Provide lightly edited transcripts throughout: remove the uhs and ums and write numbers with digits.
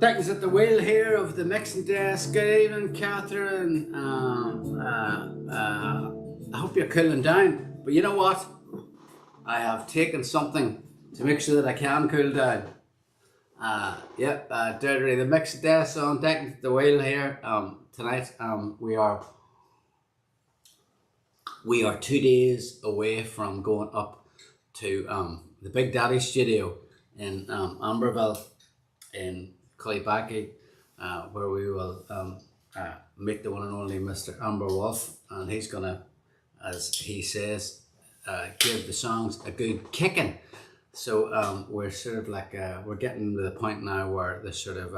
Declan's at the wheel here of the mixing desk. Good evening, Catherine. I hope you're cooling down. But you know what? I have taken something to make sure that I can cool down. Dirty. The mixing desk on Declan's at the wheel here. Tonight, we are 2 days away from going up to the Big Daddy studio in Amberville in Cullybackey, where we will meet the one and only Mr. Amber Wolf, and he's gonna, as he says, give the songs a good kicking. So we're sort of like we're getting to the point now where they're sort of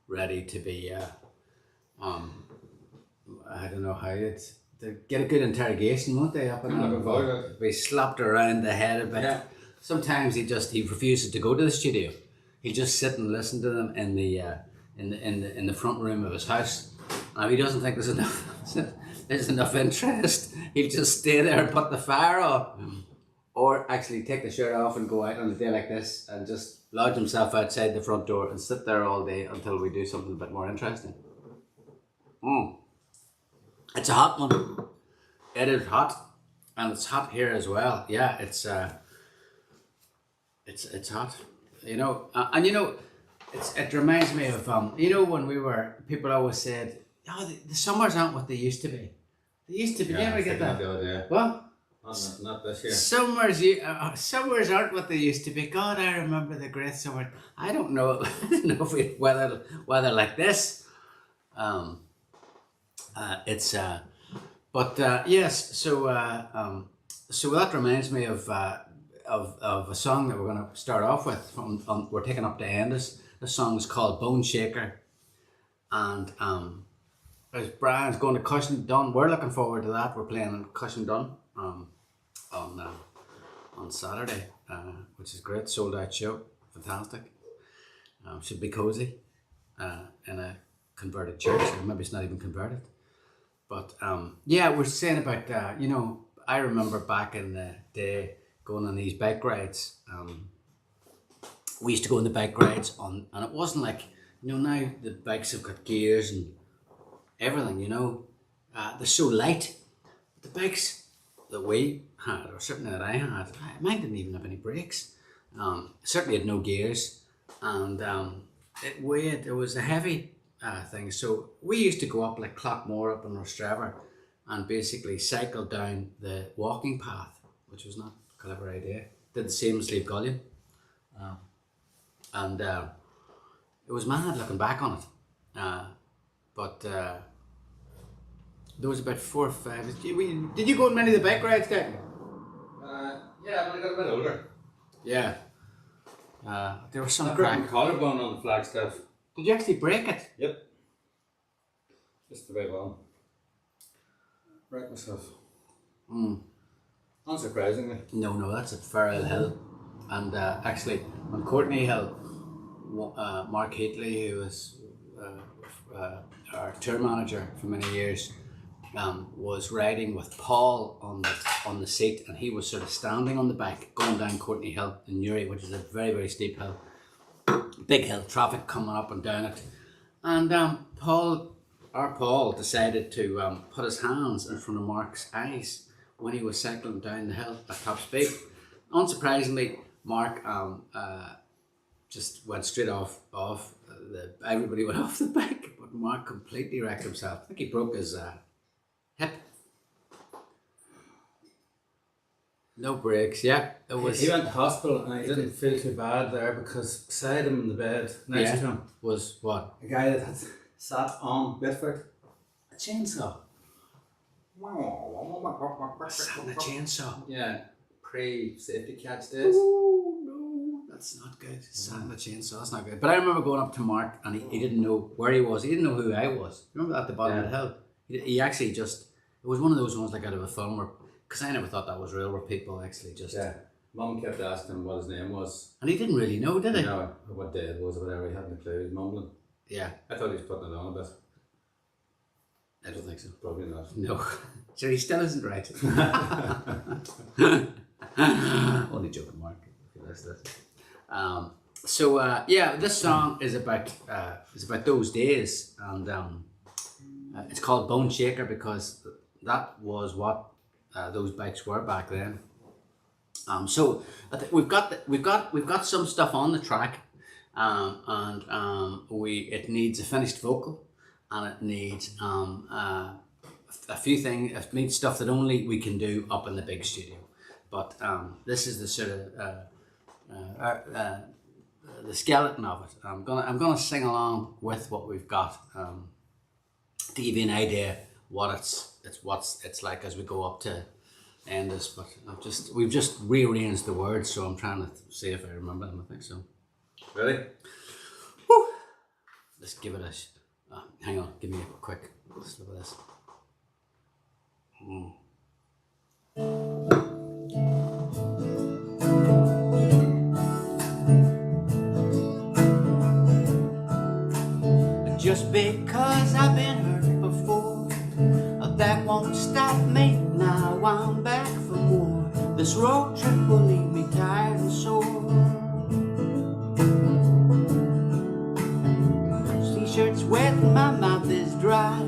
ready to be I don't know how it's to get a good interrogation, won't they? Up and be slapped around the head a bit. Yeah. Sometimes he refuses to go to the studio. He'll just sit and listen to them in the front room of his house. Now he doesn't think there's enough interest. He'll just stay there and put the fire on, or actually take the shirt off and go out on a day like this and just lodge himself outside the front door and sit there all day until we do something a bit more interesting. It's a hot one. It is hot, and it's hot here as well. Yeah, it's hot. You know, and you know, it reminds me of you know, when people always said, "Oh, the summers aren't what they used to be." They used to be. Yeah, you ever get that? Yeah. What? Not this year. Summers aren't what they used to be. God, I remember the great summer. I don't know. I don't know if we weather like this. Yes. So that reminds me of a song that we're going to start off with. We're taking up to end this. The song is called Bone Shaker, and as Brian's going to Cushendun, we're looking forward to that. We're playing in Cushendun on Saturday, which is great. Sold out show, fantastic. Should be cozy in a converted church, or maybe it's not even converted. But we're saying about you know, I remember back in the day going on these bike rides. We used to go on the bike rides and it wasn't like, you know, now the bikes have got gears and everything, you know. They're so light. The bikes that we had, or certainly that I had, mine didn't even have any brakes. Certainly had no gears, and it was a heavy thing. So we used to go up like Clockmore up in Rostrevor and basically cycle down the walking path, which was not a clever idea. Did the same as Slieve Gullion. And it was mad looking back on it. But there was about 4 or 5. Did you go on many of the bike rides, Declan? Yeah, when I got a bit older. Yeah. There was some I broke my collarbone on the Flagstaff. Did you actually break it? Yep. Just about well. Break myself. Unsurprisingly. No, that's at Farrell Hill. And actually, on Courtney Hill, Mark Heatley, who was our tour manager for many years, was riding with Paul on the seat, and he was sort of standing on the bike going down Courtney Hill in Newry, which is a very, very steep hill. Big hill, traffic coming up and down it. And Paul decided to put his hands in front of Mark's eyes when he was cycling down the hill at top speed. Unsurprisingly, Mark just went straight off. Everybody went off the bike, but Mark completely wrecked himself. I think he broke his hip. No brakes. Yeah, it was. He went to hospital and he didn't feel too bad there because beside him in the bed next to him was what? A guy that had sat on Bitford. A chainsaw. Sat on a chainsaw. Yeah, pre-safety catch days. Oh no, that's not good. Sat on a chainsaw. That's not good. But I remember going up to Mark and he didn't know where he was. He didn't know who I was. Remember at the bottom of the hill? He actually just. It was one of those ones like out of a film where. Because I never thought that was real, where people actually just... Yeah. Mum kept asking him what his name was. And he didn't really know, did he? No, what day it was or whatever. He hadn't a clue. He was mumbling. Yeah. I thought he was putting it on a bit. I don't think so. Probably not. No. So he still isn't right. Only joking, Mark. If you listen to it. So yeah, this song is about those days, and it's called Bone Shaker because that was what those bikes were back then. So I think we've got some stuff on the track, and it needs a finished vocal, and it needs a few things. It needs stuff that only we can do up in the big studio. But this is the sort of the skeleton of it. I'm gonna sing along with what we've got to give you an idea what it's like as we go up to end this. But we've just rearranged the words, so I'm trying to see if I remember them. I think so. Ready? Woo! Let's give it a. Hang on, give me a quick slip of this. Just because I've been hurt before, that won't stop me. Now I'm back for more. This road trip will leave me tired and sore. T-shirt's wet and my mouth is dry,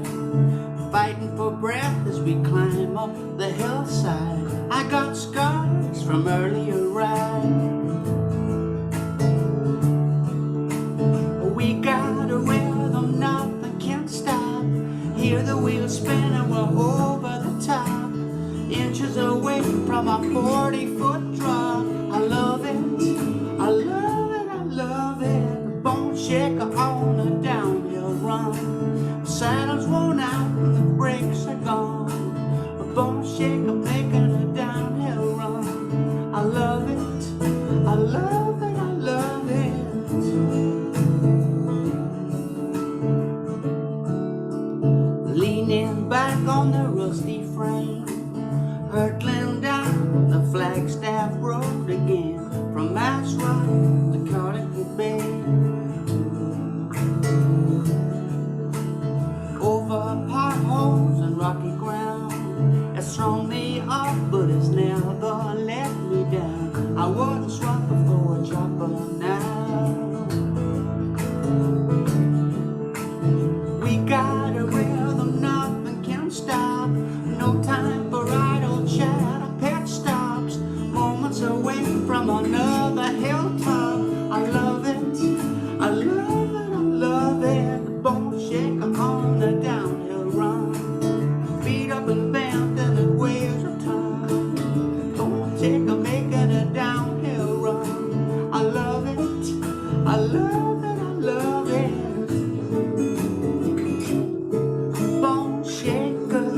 fighting for breath as we climb up the hillside. I got scars from earlier rides. We got a rhythm nothing can stop. Hear the wheels spin and we're over the top, inches away from a 40-foot drop. I love it, I love it, I love it. A bone shaker on a downhill run. Saddle's worn out and the brakes are gone. A bone shaker making a downhill run. I love it, I love it, I love it. Leaning back on the rusty frame, hurtling down the Flagstaff road again, from Mass Rock to Cardiff Bay. Over potholes and rocky ground, it's thrown me off but it's never let me down. I wouldn't swap before a chopper now. We got a rhythm nothing can stop, no time for idle chat or pit stops, moments away from another hilltop. I love it, I love it, I love it. The bone shaker on a downhill run, feet up and bent and the waves are tough. Bone shaker making a downhill run. I love it, I love it, I love it. Bone shaker.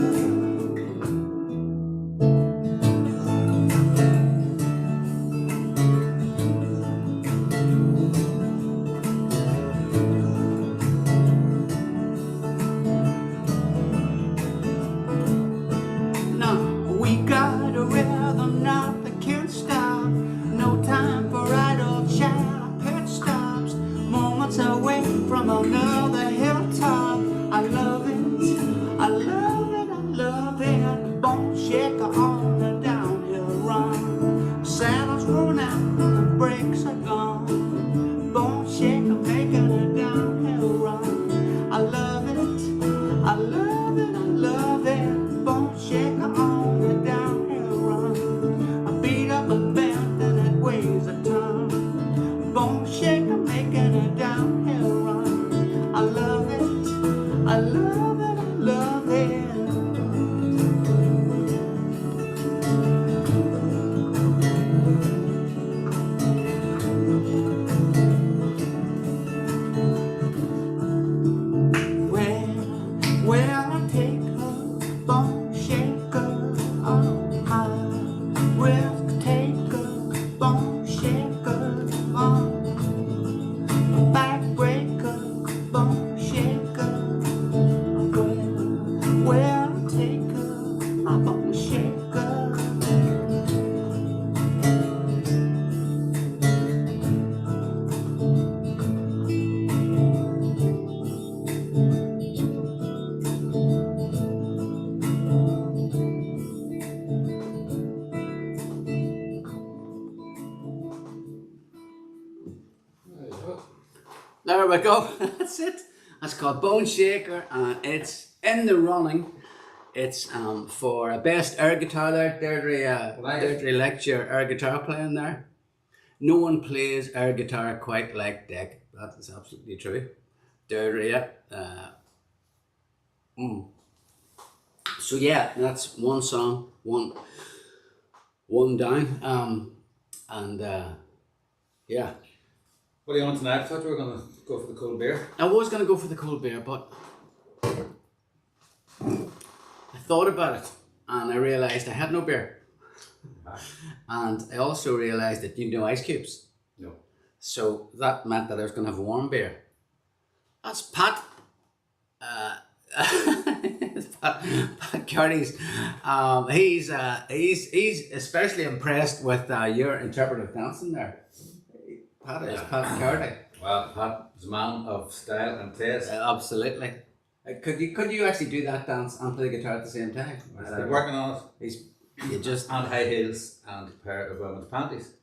we go. That's it. That's called Bone Shaker, and it's in the running. It's for a best air guitar there. Deirdre lecture air guitar playing there. No one plays air guitar quite like Dick. That is absolutely true. Deirdre, yeah. So yeah, that's one song, one down. Yeah. What are you on tonight? I thought we were going to go for the cold beer. I was going to go for the cold beer, but I thought about it and I realised I had no beer. And I also realised that you know ice cubes. No. So that meant that I was going to have a warm beer. That's Pat. Pat Carty's. He's especially impressed with your interpretive dancing there. Pat is Pat Carty. Well, Pat is a man of style and taste. Absolutely. Could you actually do that dance and play the guitar at the same time? He's been working on it. And high heels and a pair of women's panties.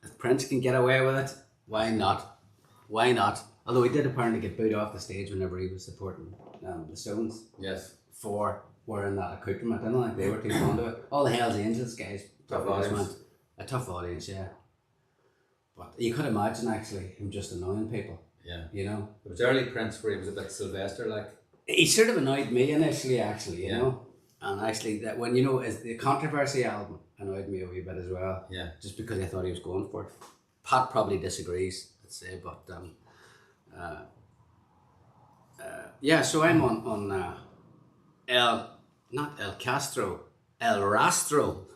If Prince can get away with it, why not? Why not? Although he did apparently get booed off the stage whenever he was supporting the Stones. Yes. For wearing that accoutrement. I don't think they were too fond of it. All the Hells Angels guys. Tough audience. A tough audience, yeah. But you could imagine actually him just annoying people. Yeah. You know? It was early Prince where he was a bit Sylvester like. He sort of annoyed me initially actually, you Yeah. know? And actually that when you know is the Controversy album annoyed me a wee bit as well. Yeah. Just because I thought he was going for it. Pat probably disagrees, I'd say, but yeah, so I'm on not El Castro, El Rastro.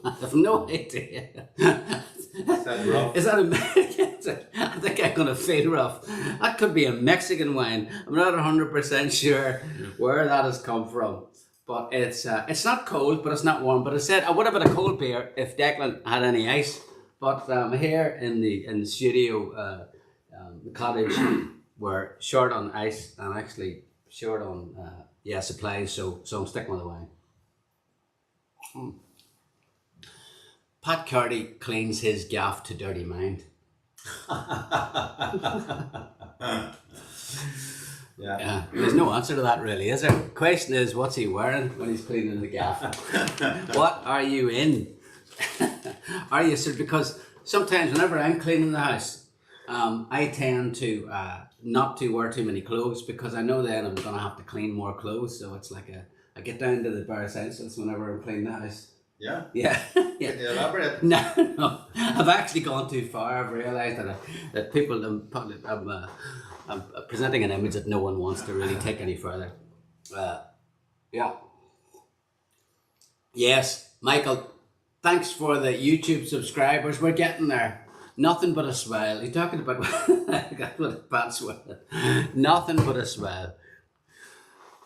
I have no idea. Is that American? I think I'm gonna fade rough. That could be a Mexican wine. I'm not 100% sure where that has come from. But it's not cold, but it's not warm. But I said I would have had a cold beer if Declan had any ice. But here in the studio, the cottage, we're short on ice and actually short on supplies. So I'm sticking with the wine. Pat Carty cleans his gaff to dirty mind. Yeah, there's no answer to that really, is there? Question is, what's he wearing when he's cleaning the gaff? What are you in? Are you because sometimes whenever I'm cleaning the house, I tend to not to wear too many clothes because I know then I'm gonna have to clean more clothes. So it's like I get down to the bare essentials whenever I'm cleaning the house. Yeah. Yeah. Yeah. Can you elaborate? No. I've actually gone too far. I've realised that people I'm presenting an image that no one wants to really take any further. Yeah. Yes, Michael. Thanks for the YouTube subscribers. We're getting there. Nothing but a swell. You're talking about what a bad swell. Nothing but a swell.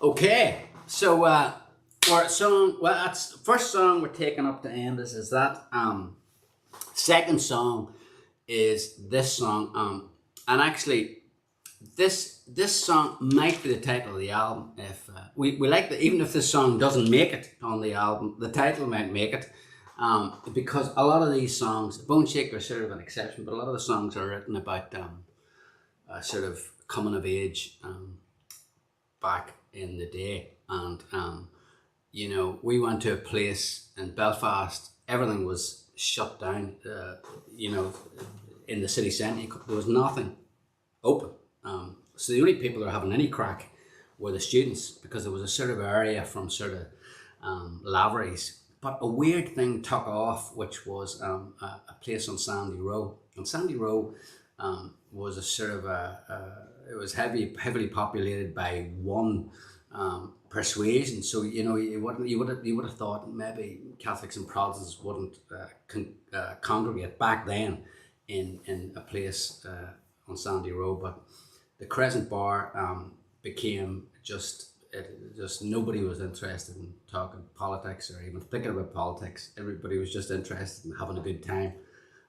Okay, so our song. Well, that's first song we're taking up to end. Is that second song is this song. And actually, this song might be the title of the album. If we like that, even if this song doesn't make it on the album, the title might make it. Because a lot of these songs, Bone Shaker is sort of an exception, but a lot of the songs are written about sort of coming of age back in the day. And, you know, we went to a place in Belfast, everything was shut down, you know, in the city centre, there was nothing open. So the only people that were having any crack were the students because there was a sort of area from sort of Lavery's. But a weird thing took off, which was a place on Sandy Row. And Sandy Row was a sort of it was heavily populated by one persuasion. So you know you would have thought maybe Catholics and Protestants wouldn't congregate back then in a place on Sandy Row. But the Crescent Bar became just nobody was interested in talking politics or even thinking about politics. Everybody was just interested in having a good time,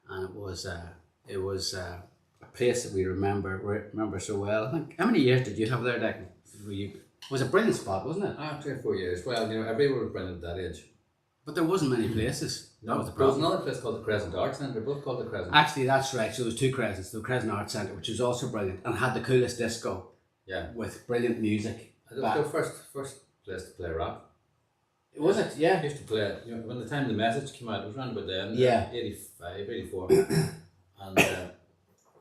and it was a place that we remember so well. I think, how many years did you have there, Declan? It was a brilliant spot, wasn't it? 3 or 4 years. Well, you know, everybody was brilliant at that age. But there wasn't many places. That was the There was problem. another place called the Crescent Arts Centre, both called the Crescent. Actually, that's right. So there was two Crescents. The Crescent Arts Centre, which was also brilliant, and had the coolest disco Yeah. with brilliant music. It was their first place to play rock. Was it? Yeah. I used to play it, you know, when the time the message came out, it was around about then, Yeah. 85, 84. And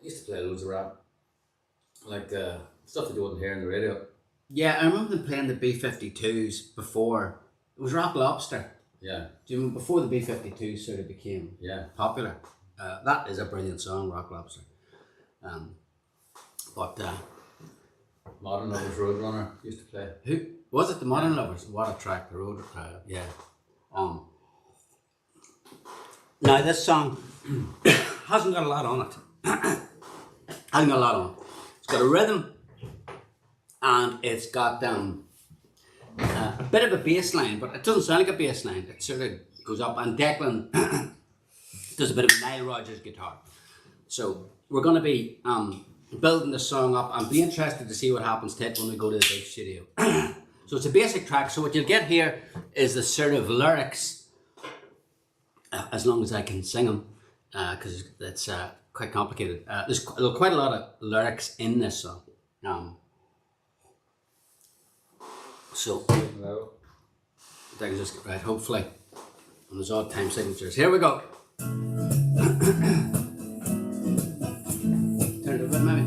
used to play loads of rap. Like stuff that you wouldn't hear on the radio. Yeah, I remember them playing the B-52s before. It was Rock Lobster. Yeah. Do you remember before the B-52s sort of became popular? That is a brilliant song, Rock Lobster. But Modern Lovers Roadrunner used to play. who was it? The Modern Lovers. What a track! The Road. Yeah. Now this song hasn't got a lot on it. Hasn't got a lot on it. It's got a rhythm, and it's got a bit of a bass line, but it doesn't sound like a bass line. It sort of goes up, and Declan does a bit of Nile Rodgers guitar. So we're going to be building the song up, and be interested to see what happens to it when we go to the big studio. So it's a basic track. So what you'll get here is the sort of lyrics, as long as I can sing them, because it's quite complicated. There's quite a lot of lyrics in this song. So Hello. I can just right, hopefully, and there's odd time signatures. Here we go. Turn it a bit, maybe.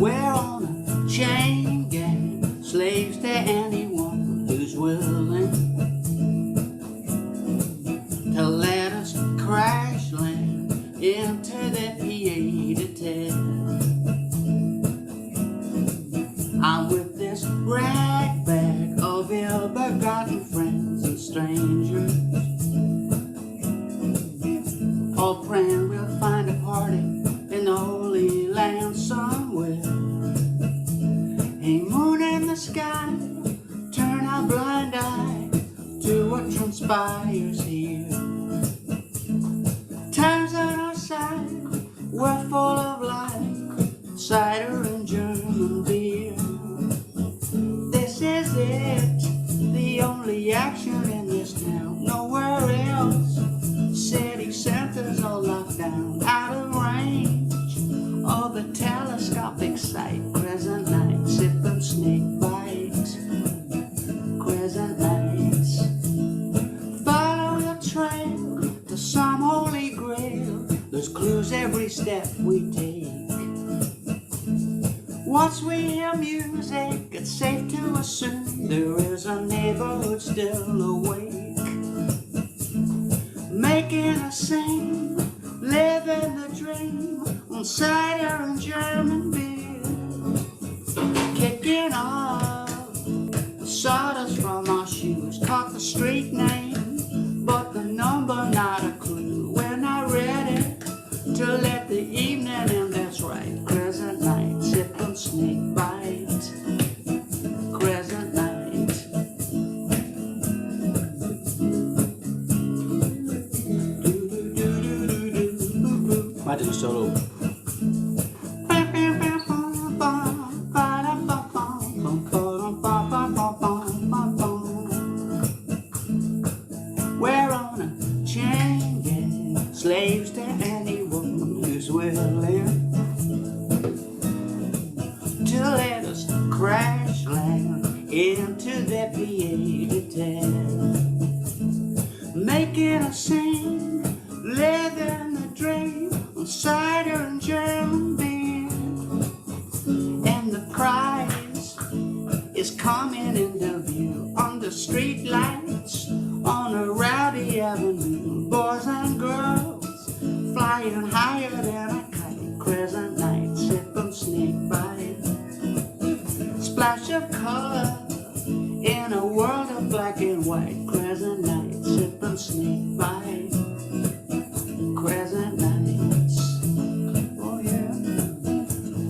We're on a chain gang, slaves to anyone who's willing to let us crash land into the P-810. I'm with this rag bag of ill-begotten friends and strangers, all praying we'll find a party in the Holy Land somewhere. A moon in the sky, turn our blind eye to what transpires here. Time's on our side, we're full of life, cider and German beer. This is it, the only action in this town, nowhere else. City centers all locked down, out of range of the telescopic sight. Crescent Nights, sipping snake bites. Crescent Nights. Follow the trail to some holy grail. There's clues every step we take. Once we hear music, it's safe to assume there is a neighborhood still awake, making us sing, living the dream on cider and German beer, kicking off the sawdust from our shoes, caught the street name, but the number not a clue. We're not ready to let the evening in, that's right. Crescent Nights, sipping snake bites. Crescent Nights. Imagine a solo. We're on a chain gang, slaves to anyone who's willing to let us crash land into the P-810, making us sing, living the dream on cider and German beer. And the prize is coming into view under street lights on a rowdy avenue. Boys and girls flying higher than a kite. Crescent Nights, sipping snake bite. Splash of color in a world of black and white. Crescent Nights, sipping snake bite. Crescent Nights. Oh yeah.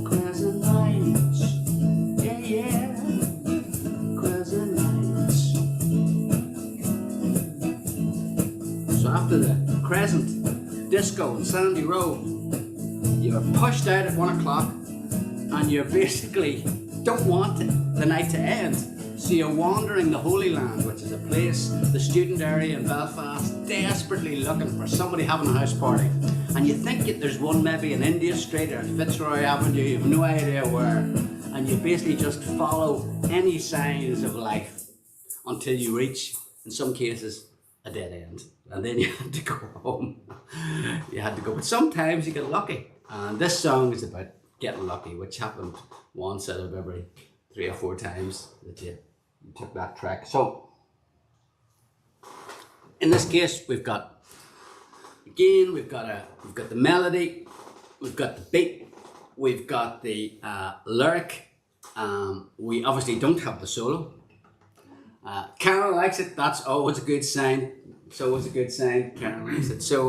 Crescent Nights. Yeah, yeah. Crescent Nights. So after the Crescent Disco in Sandy Row, you're pushed out at 1 o'clock and you're basically don't want the night to end. So you're wandering the Holy Land, which is a place, the student area in Belfast, desperately looking for somebody having a house party. And you think there's one maybe in India Street or Fitzroy Avenue, you have no idea where. And you basically just follow any signs of life until you reach, in some cases, a dead end. And then you had to go home. You had to go. But sometimes you get lucky. And this song is about getting lucky, which happened once out of every 3 or 4 times that you took that track. So, in this case, we've got the melody, we've got the beat, we've got the lyric. We obviously don't have the solo. Karen likes it. That's always a good sign. It's always a good sign. Karen likes it. So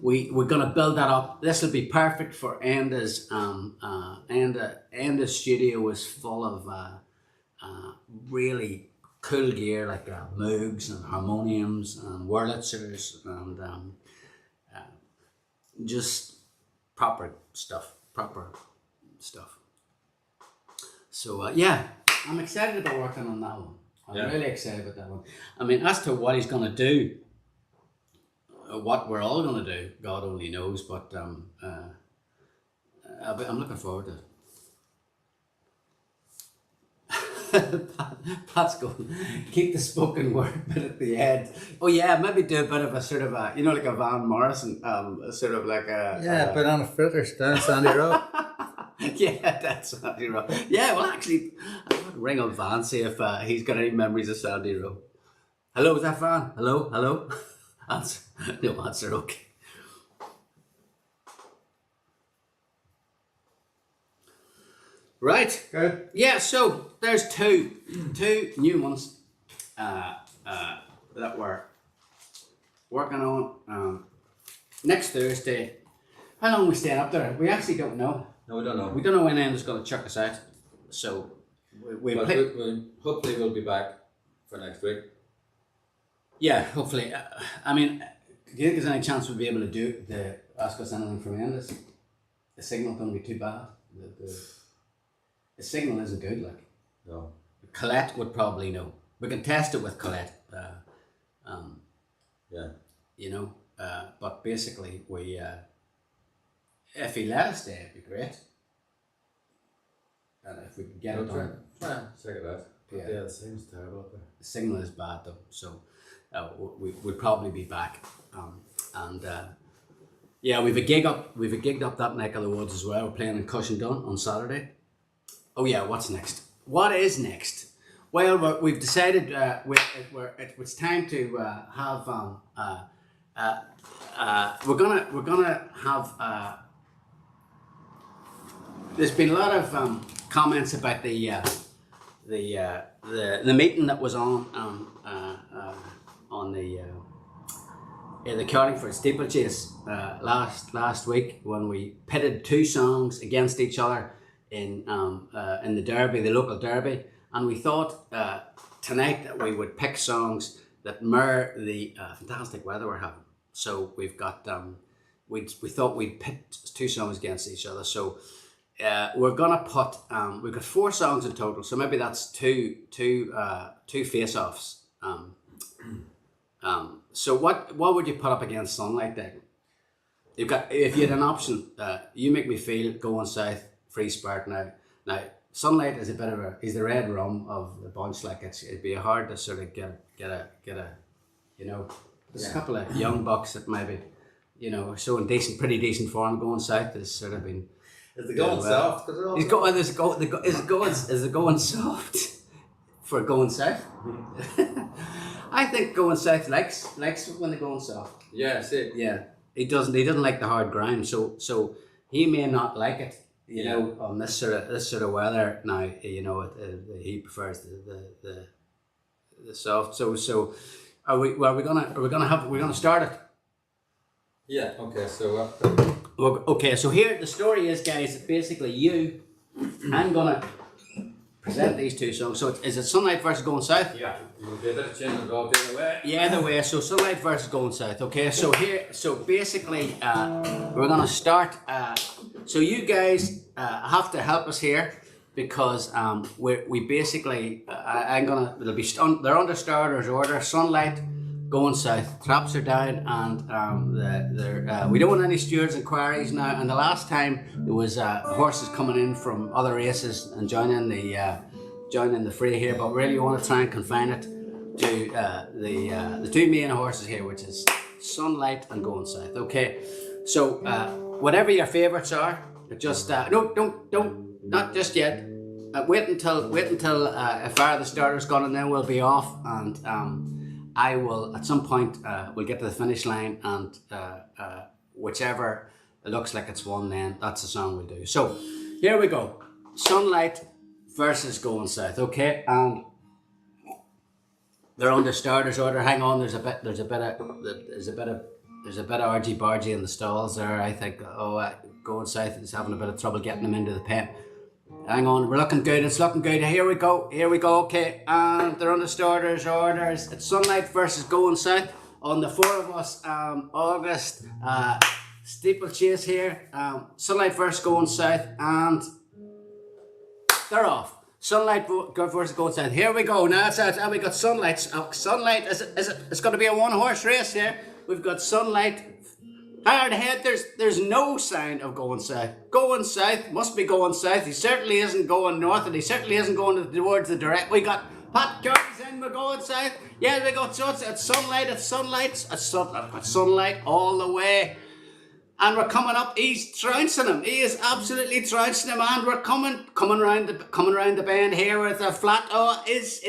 we're gonna build that up. This will be perfect for Enda's. Enda's studio is full of really cool gear like Moogs and harmoniums and Wurlitzers and just proper stuff. So yeah, I'm excited about working on that one. I'm really excited about that one. I mean, as to what he's going to do, what we're all going to do, God only knows, but I'm looking forward to it. Pat's going, keep the spoken word bit at the end. Oh yeah, maybe do a bit of a sort of a, like a Van Morrison, sort of like a... Yeah, banana fritters down Sandy Road. Yeah, that's Sandy Road. Yeah, well actually, I'll ring up Van, see if he's got any memories of Sandy Road. Hello, is that Van? Hello? Answer. No answer, okay. Right. Good. Yeah, so there's two new ones that we're working on. Next Thursday. How long are we staying up there? We actually don't know. No, we don't know. We don't know when Enda's going to chuck us out. So hopefully we'll be back for next week. Yeah, hopefully. I mean, do you think there's any chance we'll be able to ask us anything from Enda's? The signal going to be too bad. The signal isn't good, like. No. Colette would probably know. We can test it with Colette. Yeah. But basically we, if he let us stay, it'd be great. And if we could get it done. Check it out. Yeah. The signal's terrible up there. The signal is bad though, so we'd probably be back. We've a gig up that neck of the woods as well. We're playing in Cushendun on Saturday. Oh yeah, what's next? What is next? Well, we've decided it's time to have we're gonna have. There's been a lot of comments about the meeting that was on the Carlingford steeplechase last week when we pitted 2 songs against each other in the derby, the local derby, and we thought tonight that we would pick songs that mirror the fantastic weather we're having. So we've got we thought we'd pit 2 songs against each other. So we're gonna put we've got 4 songs in total. So maybe that's two face-offs. So what would you put up against Sunlight then? If you had an option, You Make Me Feel, Going South, Free Spirit. Now Sunlight is he's the red rum of the bunch. Like it'd be hard to sort of get a there's a couple of young bucks that maybe showing pretty decent form. Going South has sort of been. Is it going soft? Is it going soft for Going South? I think Going South likes when they're going soft. Yeah, see. Yeah, he doesn't like the hard ground, so he may not like it. On this sort of weather now. He prefers the soft. So we're gonna start it. Yeah. Okay. So. Okay. So here the story is, guys. Basically, I'm gonna present these 2 songs. So is it Sunlight versus Going South? Yeah. We'll get it changed the other way. Yeah, the way. So Sunlight versus Going South. Okay. So basically, we're gonna start. So you guys have to help us here. because we basically they're under starter's order. Sunlight going south, traps are down, and we don't want any stewards and quarries now. And the last time there was horses coming in from other races and joining the fray here, but really we want to try and confine it to the two main horses here, which is Sunlight and Going South. Okay, so whatever your favourites are, just not just yet. Wait until if the starter's gone, and then we'll be off, and I will at some point we'll get to the finish line, and whichever it looks like it's won, then that's the song we'll do. So here we go, Sunlight versus Going South. Okay, and they're under starter's order. Hang on, there's a bit of argy bargy in the stalls there. I think Going South is having a bit of trouble getting them into the pen. Hang on, we're looking good. It's looking good. Here we go. Okay, and they're under starter's orders. It's Sunlight versus Going South on the 4 of us. August steeplechase here. Sunlight versus Going South, and they're off. Sunlight versus Going South. Here we go. Now we got Sunlight. Sunlight is it? It's going to be a one horse race here. We've got Sunlight. Hard ahead. There's no sign of Going South. Going South must be going south. He certainly isn't going north, and he certainly isn't going towards the direct. We got Pat Curry's in. We're going south. Yeah, we got so it's Sunlight. It's Sunlight all the way. And we're coming up. He's trouncing him. He is absolutely trouncing him. And we're coming round the bend here with a flat. Oh, is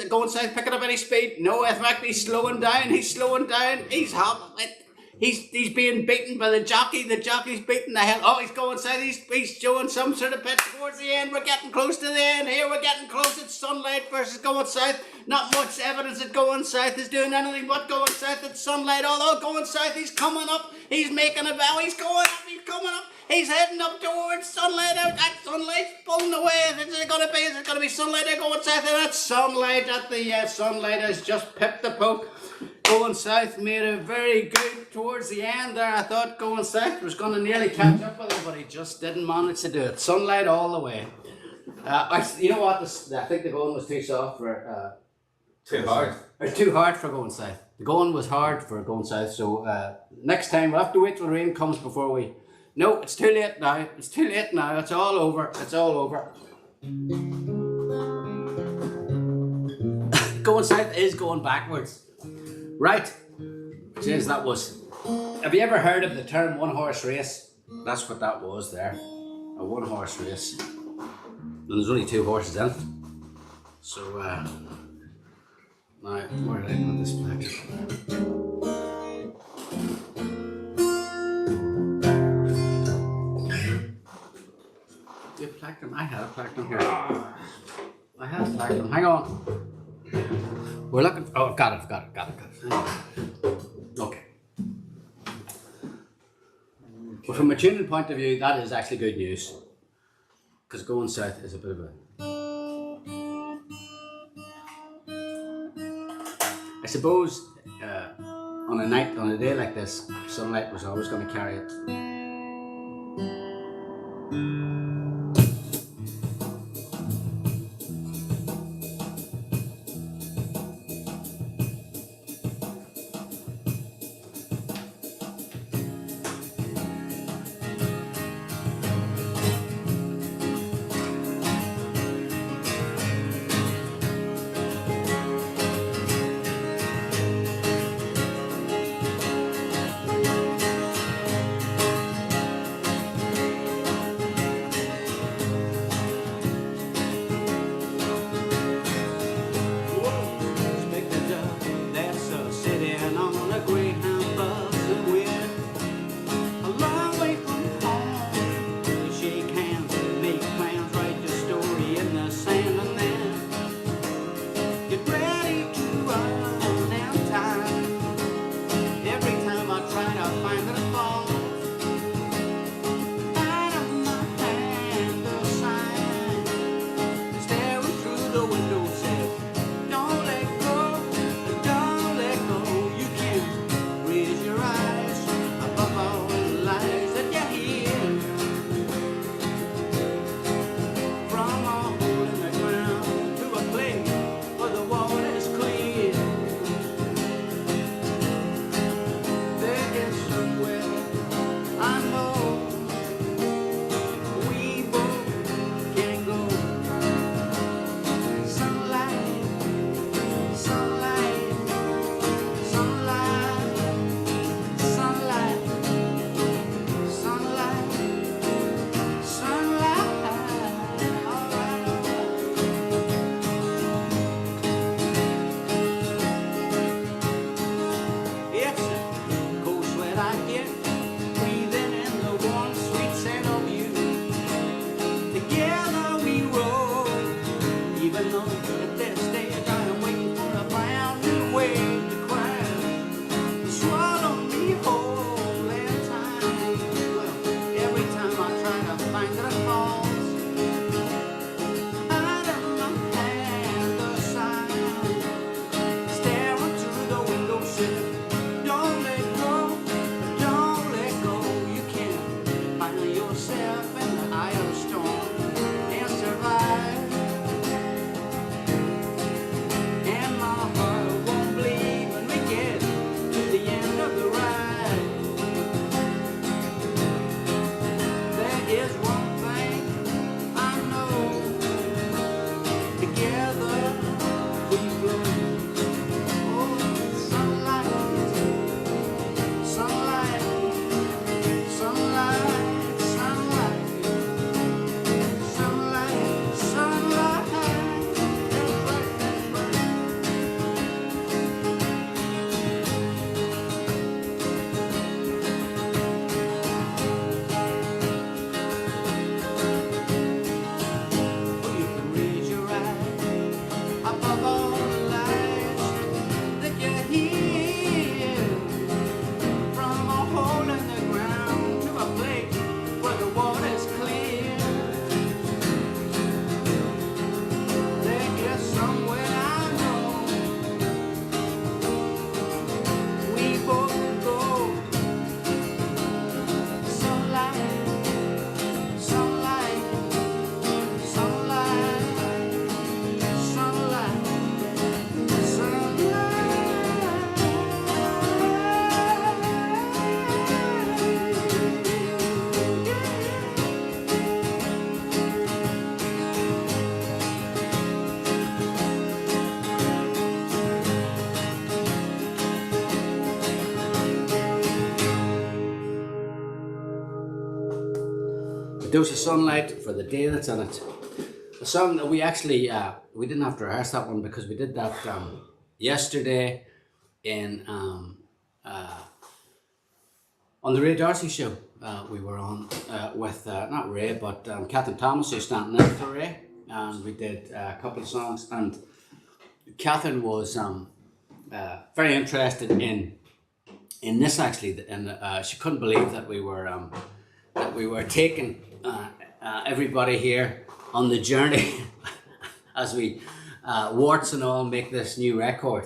Going South picking up any speed? No, in fact, he's slowing down. He's hopping. He's being beaten by the jockey. The jockey's beating the hell. Oh, he's Going South. He's showing some sort of pitch towards the end. We're getting close to the end here. We're getting close. It's Sunlight versus Going South. Not much evidence that Going South is doing anything but Going South. It's Sunlight. Although Going South, he's coming up. He's making a bow. He's going up. He's coming up. He's heading up towards Sunlight. That Sunlight's pulling away. Is it going to be Sunlight or Going South? And that's Sunlight at the Sunlight has just pipped the poke. Going South made it very good towards the end there. I thought Going South was going to nearly catch up with him, but he just didn't manage to do it. Sunlight all the way. You know what? I think the going was too soft for... Too hard. Or too hard for Going South. The going was hard for Going South, so next time we'll have to wait till rain comes before we... No, it's too late now. It's too late now. It's all over. It's all over. Going South is going backwards. Right. Jeez, that was... Have you ever heard of the term one horse race? That's what that was there. A one horse race. And there's only two horses in it. So, now, where did I put this plectrum? Do you have a plectrum? I had a plectrum here. I had a plectrum. Hang on. We're looking... Oh, got it. Okay. Well, from a tuning point of view, that is actually good news. Because Going South is a bit of a... I suppose on a day like this, Sunlight was always going to carry it. dose of sunlight for the day that's in it. A song that we actually we didn't have to rehearse that one because we did that yesterday in on the Ray Darcy show. We were on with not Ray but Catherine Thomas, who's standing in for Ray, and we did a couple of songs. And Catherine was very interested in this actually, and she couldn't believe that we were taking everybody here on the journey as we warts and all make this new record.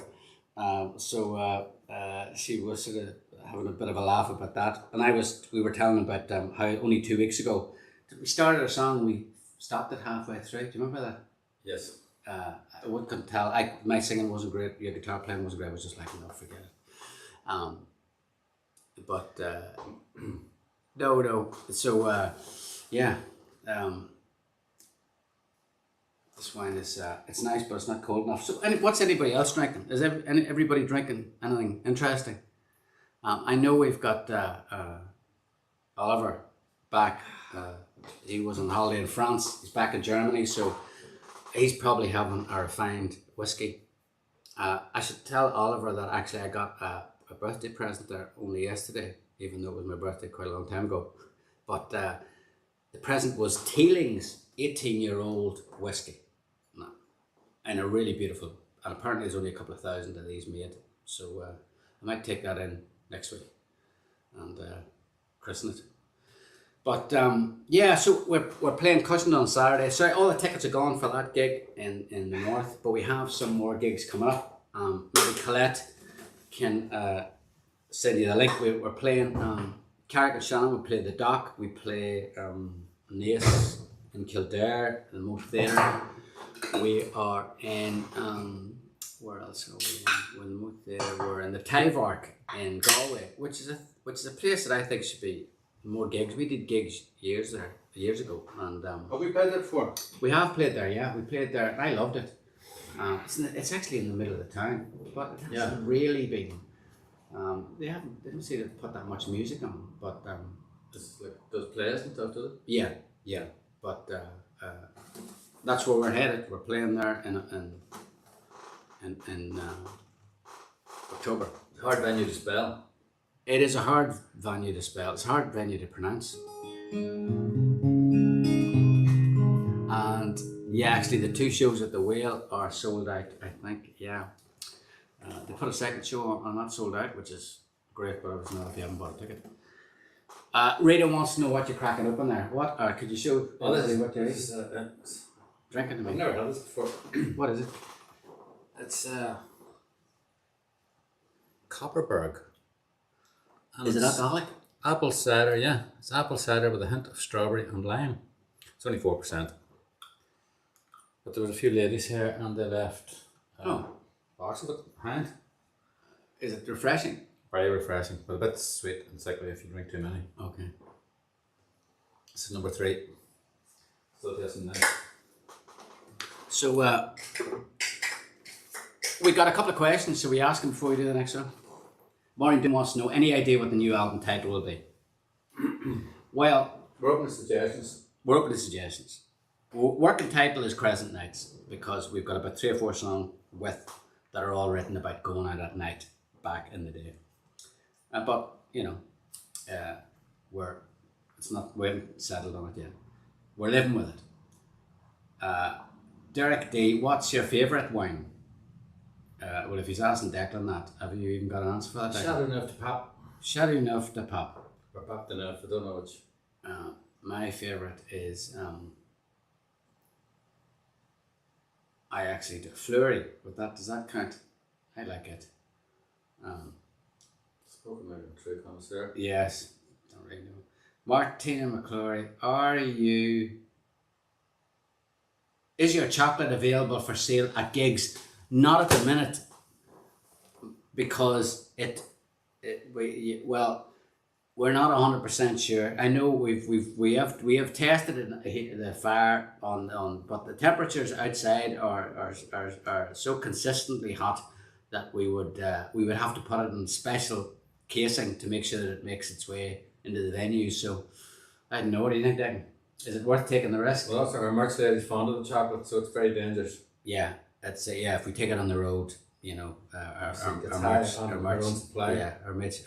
So she was sort of having a bit of a laugh about that, and we were telling about how only 2 weeks ago we started a song and we stopped it halfway through. Do you remember that? Yes. I couldn't tell. My singing wasn't great. Your guitar playing wasn't great. I was just like, no, forget it. But no. So yeah. This wine is it's nice, but it's not cold enough. So, what's anybody else drinking? Is everybody drinking anything interesting? I know we've got Oliver back. He was on holiday in France. He's back in Germany, so he's probably having a refined whiskey. I should tell Oliver that actually I got a birthday present there only yesterday, even though it was my birthday quite a long time ago. But the present was Teeling's 18-year-old whiskey. And a really beautiful, and apparently there's only a couple of thousand of these made. So I might take that in next week and christen it. But yeah, so we're playing Cushion on Saturday. Sorry, all the tickets are gone for that gig in the north, but we have some more gigs coming up. Maybe Colette can send you the link. We're playing Carrick and Shannon, we play the Dock, we play Nace in Kildare, the Moat Theatre. We are in where else are we in? We're in the Moat Theatre. We're in the Tyvark in Galway, which is a place that I think should be more gigs. We did gigs years ago, and we played there before? we have played there. Yeah, we played there, and I loved it. It's actually in the middle of the town, but it hasn't really been. They didn't seem to put that much music on, but It's like those plays and stuff, does it? yeah, but that's where we're headed. We're playing there in October. It's a hard venue to spell. It is a hard venue to spell. It's a hard venue to pronounce. And yeah, actually the 2 shows at the Whale are sold out, I think. Yeah. They put a second show on not sold out, which is great, but obviously not if you haven't bought a ticket. Rita wants to know what you're cracking open there. What? Could you show everybody what you're drinking to me? I've never had this before. What is it? It's Copperberg. And Is it it's alcoholic? Apple cider, yeah. It's apple cider with a hint of strawberry and lime. It's only 4%. But there was a few ladies here and they left box of it behind. Is it refreshing? Very refreshing, but a bit sweet and sickly if you drink too many. Okay. This is number 3. Still tasting nice. So we got a couple of questions. Shall we ask them before we do the next one? Warrington wants to know any idea what the new album title will be. Well, We're open to suggestions. we're open to suggestions. Working title is Crescent Nights because we've got about 3 or 4 songs that are all written about going out at night back in the day. But you know, we haven't settled on it yet. We're living with it. Derek D, what's your favourite wine? Well, if he's asking Declan that, have you even got an answer for that? Declan? Shadow enough to pop. Shadow enough to pop. Or popped enough, I don't know which. My favourite is I actually do Fleury, but does that count? I like it. Spoken like a true connoisseur. Yes, don't really know. Martina McClory, is your chocolate available for sale at gigs? Not at the minute, because we're not 100% sure. I know we have tested it the fire on, but the temperatures outside are so consistently hot that we would have to put it in special casing to make sure that it makes its way into the venue. So I don't know. What do you think, Declan? Is it worth taking the risk? Well, that's our merch lady's fond of the chocolate, so it's very dangerous. Yeah, it's yeah. If we take it on the road, you know, our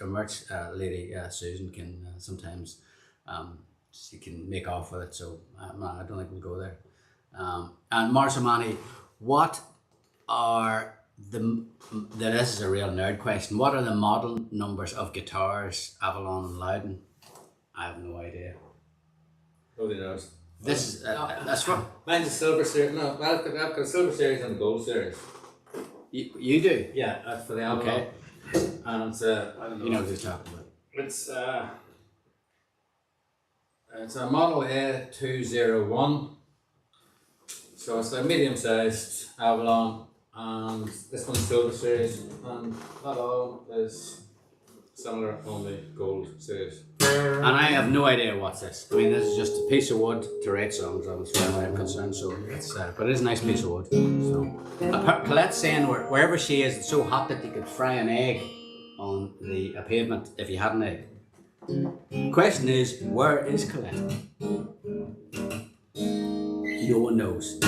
merch lady Susan can sometimes she can make off with it. So no, I don't think we'll go there. And Marsamani, what are this is a real nerd question. What are the model numbers of guitars Avalon and Loudon? I have no idea. Nobody knows. This is that's from Mine's a silver series. No, I've got a silver series and a gold series. you do. Yeah, that's for the Avalon. Okay. And I don't know. You know what he's talking about. It's a model A201. So it's a medium-sized Avalon, and this one's silver series, and that all is similar, only gold series. And I have no idea what's this. I mean, this is just a piece of wood to write songs on, as far as I'm concerned. So it's, but it is a nice piece of wood. So Colette's saying wherever she is, it's so hot that you could fry an egg on the pavement if you had an egg. Question is, where is Colette? No one knows.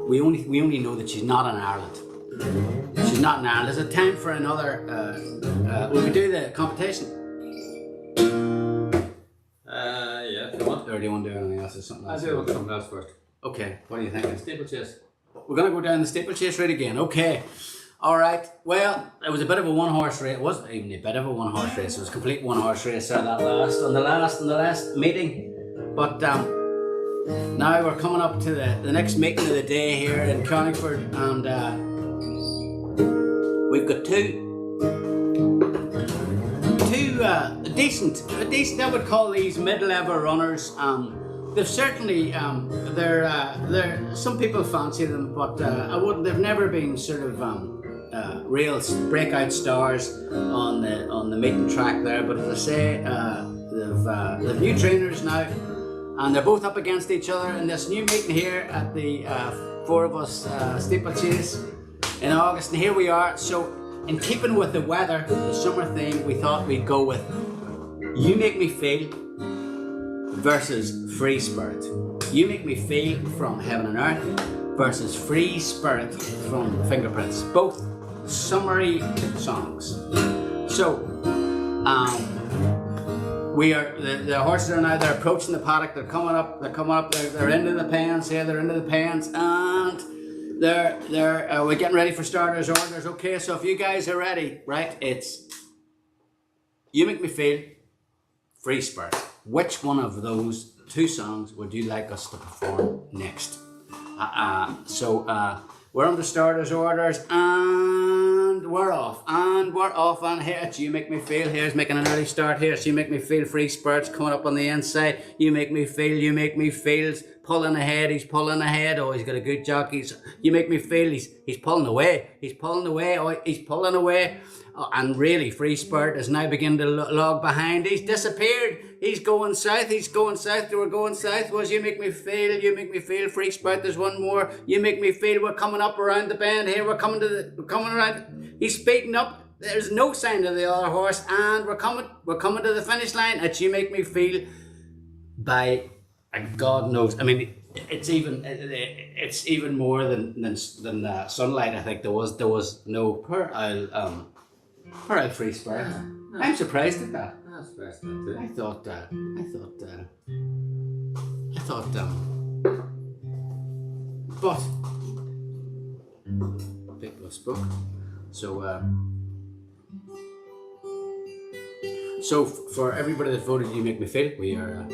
We only know that she's not in Ireland. She's not in Ireland. Is it time for another? Will we do the competition? Yeah, come on. Or do you want to do anything else or something else? I'll do something else first. Okay, what are you thinking? Steeplechase. We're going to go down the steeplechase route again. Okay. All right. Well, it was a bit of a one-horse race. It wasn't even a bit of a one-horse race. It was a complete one-horse race there on the last meeting. But now we're coming up to the next meeting of the day here in Coningford, and we've got two decent. I would call these mid-level runners. They've certainly they're some people fancy them, but I wouldn't. They've never been sort of real breakout stars on the meeting track there. But as I say, they've new trainers now, and they're both up against each other in this new meeting here at the four of us steeplechase in August. And here we are. So in keeping with the weather, the summer theme, we thought we'd go with You Make Me Feel versus Free Spirit. You Make Me Feel from Heaven and Earth versus Free Spirit from Fingerprints. Both summery songs. So, we are the horses are now. They're approaching the paddock. They're coming up. They're into the pens here. They're into the pens, and we're getting ready for starters orders. Okay, so if you guys are ready, right? It's You Make Me Feel, Free Spirit. Which one of those two songs would you like us to perform next? We're on the starters orders, and we're off, and here it's You Make Me Feel. Here's making an early start here. So You Make Me Feel, Free Spirit's coming up on the inside. You Make Me Feel, You Make Me Feel's pulling ahead. He's pulling ahead. Oh, he's got a good jockey. You Make Me Feel. He's pulling away. He's pulling away. Oh, he's pulling away. Oh, and really, Free Spirit is now beginning to log behind. He's disappeared. He's going south. We're going south. Was You Make Me Feel. You Make Me Feel. Free Spirit. There's one more. You Make Me Feel. We're coming up around the bend here. We're coming around. He's speeding up. There's no sign of the other horse, and we're coming to the finish line. It's You Make Me Feel by God knows. I mean, it's even more than Sunlight. I think there was no per I'll Free Spirit. No. I'm surprised at that. That's surprised too. I thought but people have spoke. So for everybody that voted You Make Me Feel, we are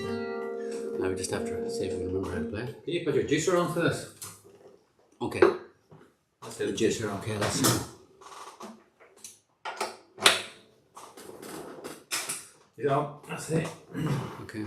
now we just have to see if we can remember how to play. Can you put your juicer on for this? Okay. That's The it. juicer, okay, that's Yeah, that's it. okay.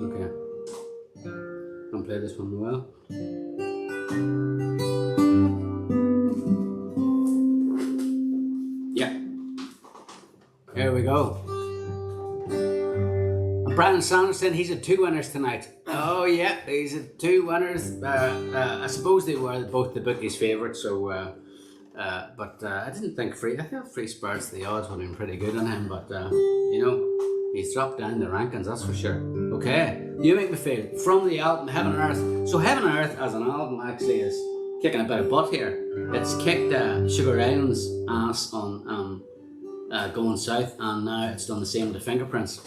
Okay. Don't play this one well. Yeah. Here we go. Brian Sanderson, he's had 2 winners tonight. Oh yeah, he's had 2 winners. I suppose they were both the bookies' favourites. So, but I didn't think I thought Free Spirits, the odds would have been pretty good on him. But you know, he's dropped down the rankings, that's for sure. Okay, You Make Me Feel from the album Heaven and Earth. So Heaven and Earth as an album actually is kicking a bit of butt here. It's kicked Sugar Island's ass on Going South, and now it's done the same with the Fingerprints.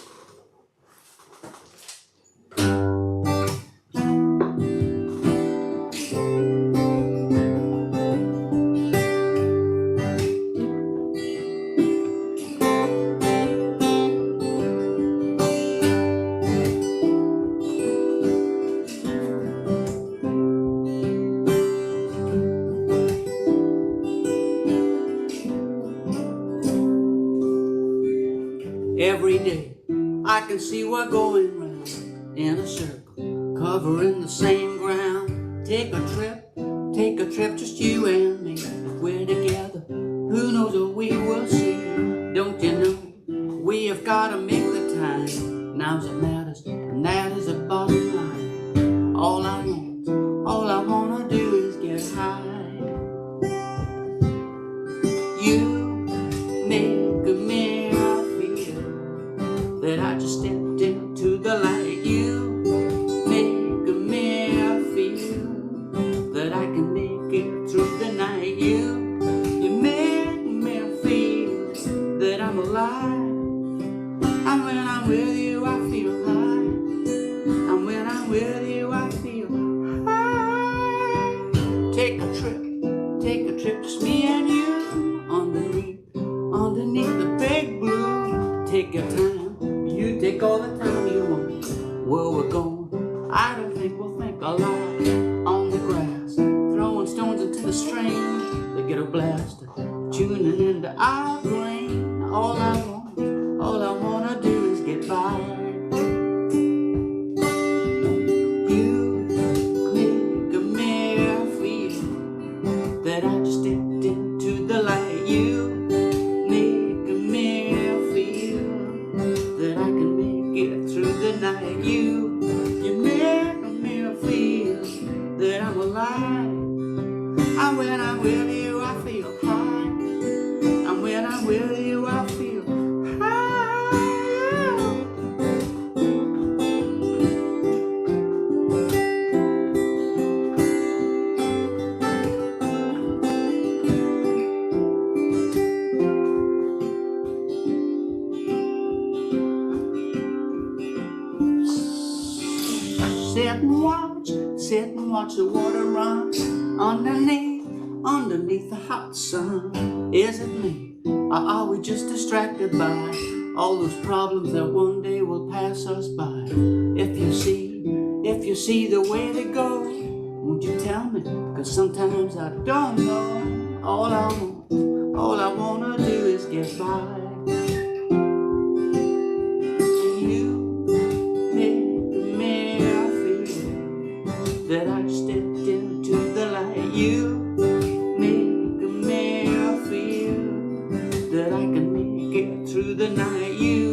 Every day I can see we're going round in a circle, covering the same ground. Take a trip, just you and me. If we're together, who knows what we will see. Don't you know, we have gotta make the time. Now's it matters, and that is the bottom line. All I wanna do is get high. You make me feel that I just stepped into the light. You make me feel that I can make it through the night. You make me feel that I'm alive. And when I'm with you, I feel high. And when I'm with you, I feel high. Take a trip, just me and you, underneath the big blue. Take your time, you take all the time you want. Where we're going, I don't think we'll think a lot. On the grass, throwing stones into the stream, they get a blast, tuning into our brain. All I wanna do is get by. You make me feel that I just stepped into the light. You make me feel that I can make it through the night. You make me feel that I'm alive. And when I'm with you, I feel high. And when I'm with you, I feel high. Sit and watch the water run underneath the hot sun. Is it me, or are we just distracted by all those problems that one day will pass us by? If you see the way they go, won't you tell me? 'Cause sometimes I don't know. All I wanna do is get by. That I stepped into the light. You make me feel that I can make it through the night. You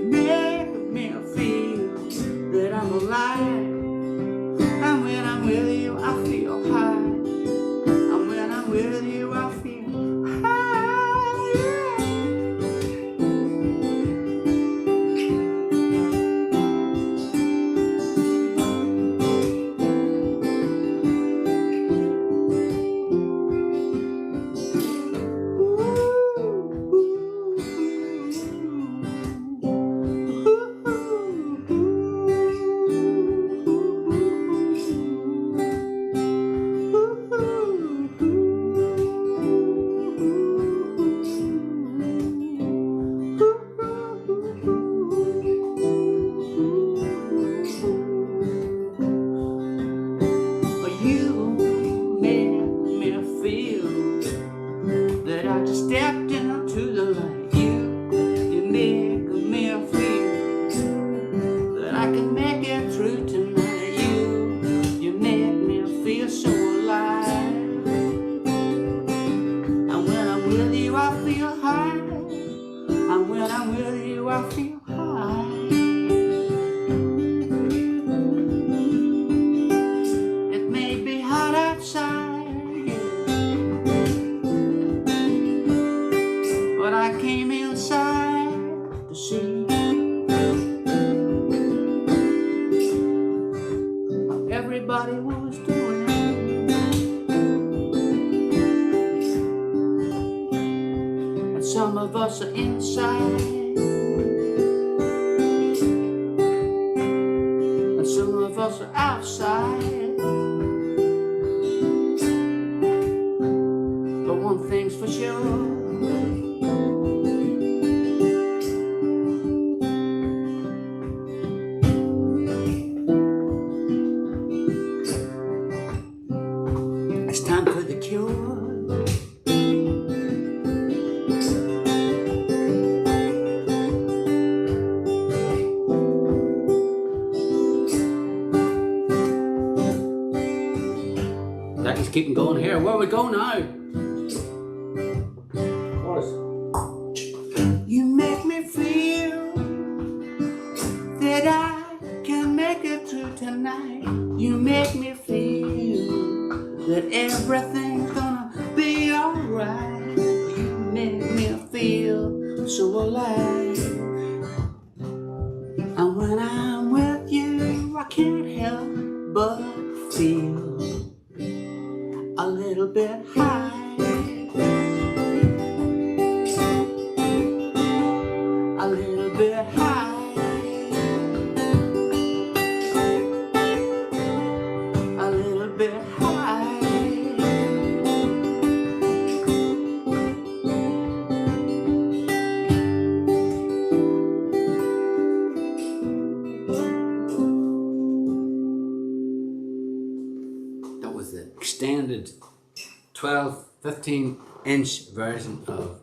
make me feel that I'm alive. And when I'm with you, I feel high. And when I'm with you, I feel high. And when I'm with you, I feel high. of us are inside, and some of us are outside. But one thing's for sure, it's time for the cure. That is keeping going here. Where we go now? Of course. You make me feel that I can make it through tonight. You make me feel that everything's gonna be alright. You make me feel so alive. And when I'm with you, I can't help but feel a little bit high. A little bit high. A little bit high. That was the extended 12, 15-inch version of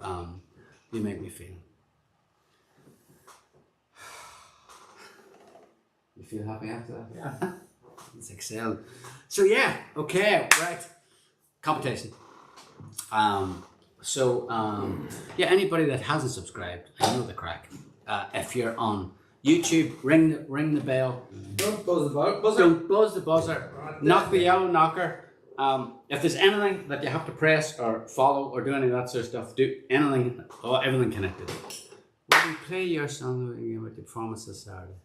You Make Me Feel. You feel happy after that? Yeah. It's excellent. So yeah, okay, right. Competition. Yeah, anybody that hasn't subscribed, I know the crack. If you're on YouTube, ring the bell. Don't buzz the buzzer. Don't buzz the buzzer. Knock the yellow knocker. If there's anything that you have to press or follow or do any of that sort of stuff, do anything or everything connected. Will we play your song with the performance this Saturday?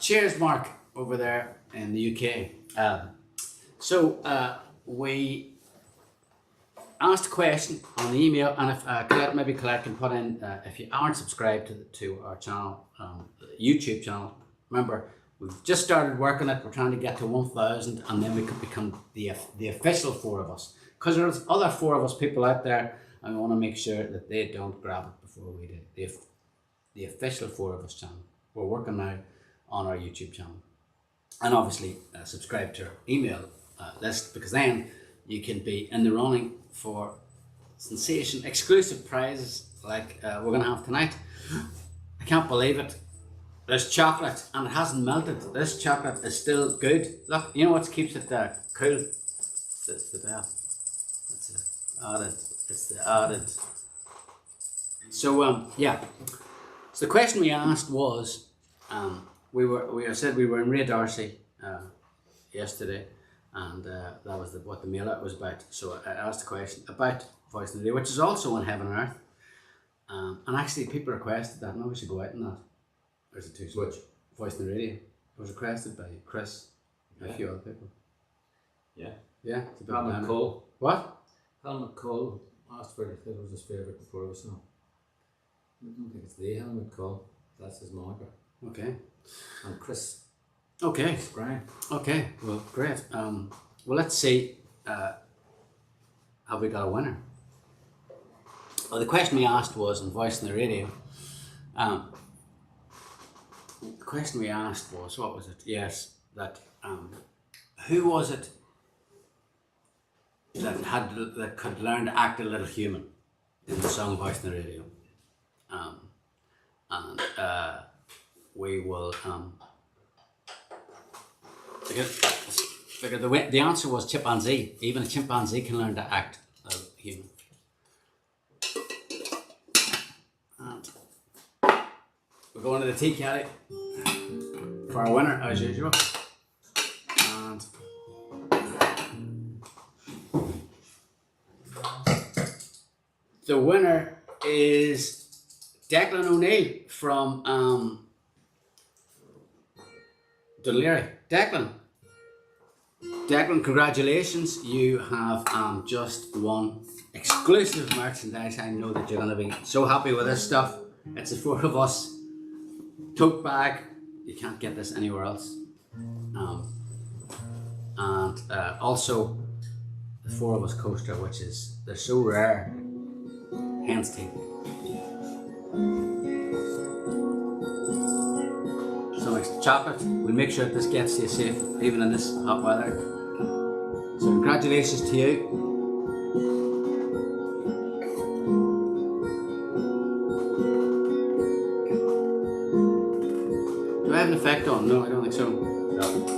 Cheers, Mark, over there in the UK. We asked a question on the email, and if Colette can put in, if you aren't subscribed to our channel, YouTube channel, remember, we've just started working it. We're trying to get to 1,000, and then we could become the official 4 of us. Because there's other 4 of us people out there, and we want to make sure that they don't grab it before we do. The official 4 of us channel. We're working now on our YouTube channel, and obviously subscribe to our email list, because then you can be in the running for sensation exclusive prizes like we're going to have tonight. I can't believe it. There's chocolate and it hasn't melted. This chocolate is still good. Look, you know what keeps it cool? It's the bell. It's the added. So yeah. So the question we asked was, we were in Ray Darcy yesterday, and that was what the mail out was about. So I asked a question about Voice in the Radio, which is also on Heaven and Earth. And actually people requested that. Maybe we should go out in that. There's a 2 Which? Voice in the Radio. It was requested by Chris and a few other people. Yeah. Yeah. It's a bit Alan banner. McCall. What? Alan McCall asked for it. It was his favourite before it was so. I don't think it's the Alan McCall. That's his moniker. Okay. And Chris Okay. Graham. Okay. Well, great. Well, let's see. Have we got a winner? Well, the question we asked was on Voice in the Radio. The question we asked was, what was it? Yes, that who was it that could learn to act a little human in the song Voice in the Radio? We will because the answer was chimpanzee. Even a chimpanzee can learn to act as human. And we're going to the tea caddy for our winner as usual. And the winner is Declan O'Neill from Dunleary. Declan, Declan, congratulations. You have just won exclusive merchandise. I know that you're going to be so happy with this stuff. It's the four of us tote bag. You can't get this anywhere else. And also the four of us coaster, which is, they're so rare. Hands take. So next chocolate. We'll make sure that this gets you safe, even in this hot weather. So congratulations to you. Do I have an effect on? No, I don't think so. No.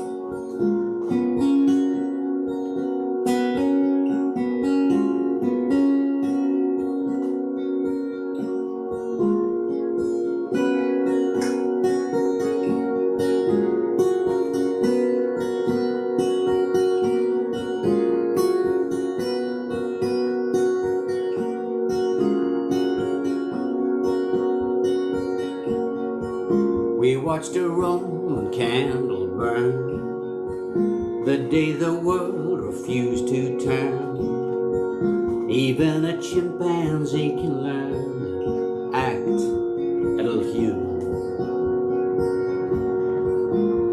We watched a Roman candle burn the day the world refused to turn. Even a chimpanzee can learn to act a little human.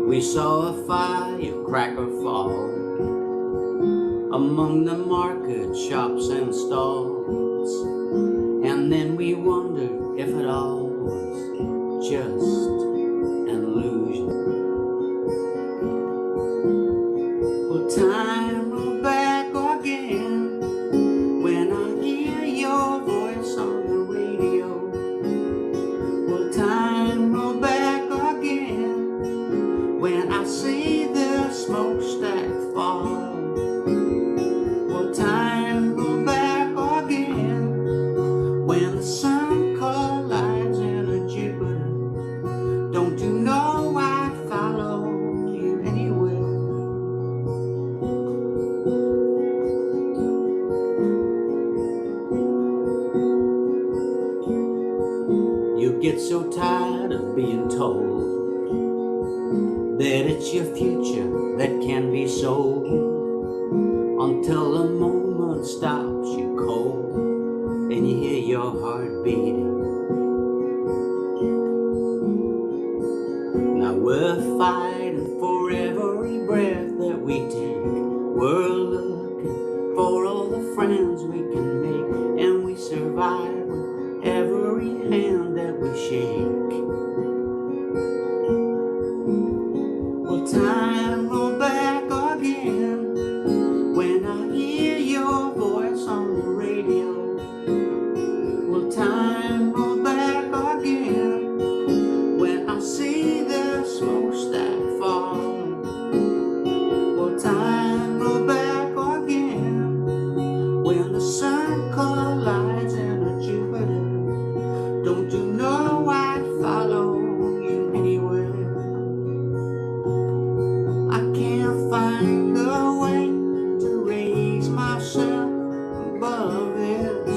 We saw a firecracker fall among the market shops and stalls, and then we wondered if it all was just an illusion. Will time roll back again when I hear your voice on the radio? Will time roll back again when I see the smokestack fall? Will time roll back again when the sun collides in a Jupiter? Don't you know I'd follow you anywhere? You get so tired of being told that it's your future that can be sold, until the moment stops you cold and you hear your heart beating. Now we're fighting for every breath that we take. We're looking for all the friends we can make, and we survive with every hand that we shake. Will time roll back again when I hear your voice on the radio? Will time roll back again when I see the smokestack fall? Will time roll back again when the sun collides in a Jupiter? Don't you know I'd follow you anywhere? I can't find a way to raise myself above this.